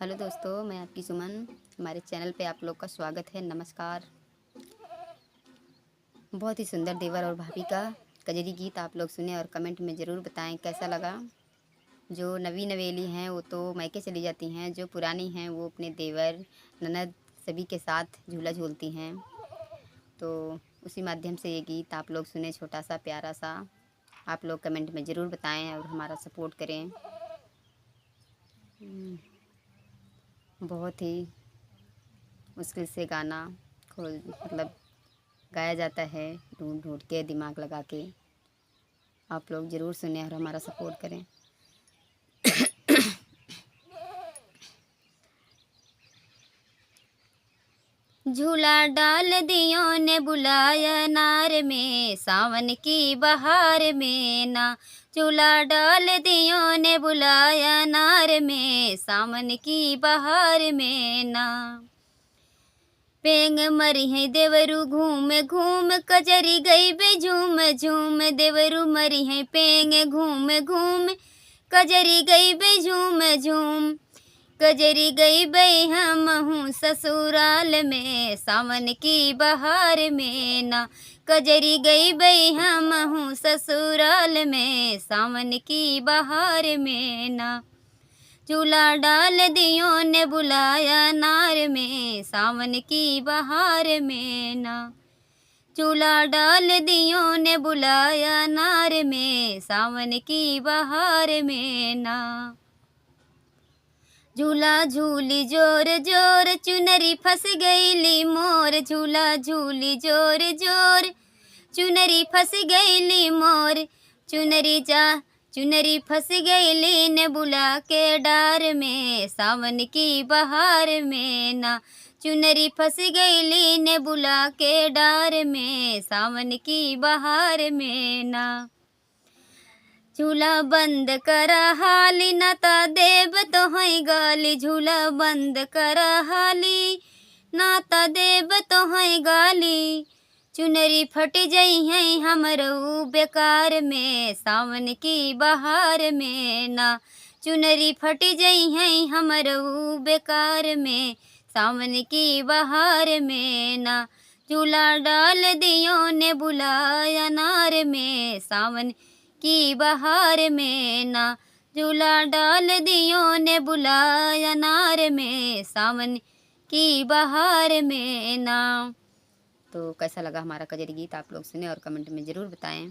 Hello दोस्तों, मैं आपकी सुमन। हमारे चैनल पे आप लोग का स्वागत है। नमस्कार। बहुत ही सुंदर देवर और भाभी का कजरी गीत आप लोग सुने और कमेंट में ज़रूर बताएं कैसा लगा। जो नवी नवेली हैं वो तो मायके चली जाती हैं, जो पुरानी हैं वो अपने देवर ननद सभी के साथ झूला झूलती हैं। तो उसी माध्यम से ये गीत आप लोग सुने, छोटा सा प्यारा सा। आप लोग कमेंट में ज़रूर बताएँ और हमारा सपोर्ट करें। बहुत ही मुश्किल से गाना खोल गाया जाता है, ढूंढ ढूंढ के, दिमाग लगा के। आप लोग ज़रूर सुने और हमारा सपोर्ट करें। झूला डाल दियो ने बुलाया नार में, सावन की बहार में ना। झूला डाल दियो ने बुलाया नार में, सावन की बहार में ना। पेंग मरी है देवरू घूम घूम, कजरी गई बे झूम झूम। देवरू मरी है पेंग घूम घूम, कजरी गई बे झूम झूम। कजरी गई बे हम हूँ ससुराल में, सावन की बहार में ना। कजरी गई बे हम हूँ ससुराल में, सावन की बहार में ना। झूला डाल दियो ने बुलाया नार में, सावन की बहार में ना। झूला डाल दियो ने बुलाया नार में, सावन की बहार में ना। झूला झूली जोर जोर, चुनरी फंस गईली मोर। झूला झूली जोर जोर, चुनरी फंस गईली मोर। चुनरी फंस गईली ने बुला के डार में, सावन की बहार में ना। चुनरी फंस गईली ने बुला के डार में, सावन की बहार में ना। झूला बंद करा हाली, नाता देव तो है गाली। झूला बंद करा हाली, नाता देव तो है गाली। चुनरी फट जई है हमरू बेकार में, सावन की बहार में ना। चुनरी फट जई है हमरू बेकार में, सावन की बहार में ना। झूला डाल दियो ने बुलाया नार में, सावन की बहार में ना। झूला डाल दियो ने बुलाया नार में, सावन की बहार में ना। तो कैसा लगा हमारा कजरी गीत आप लोग सुने और कमेंट में ज़रूर बताएं।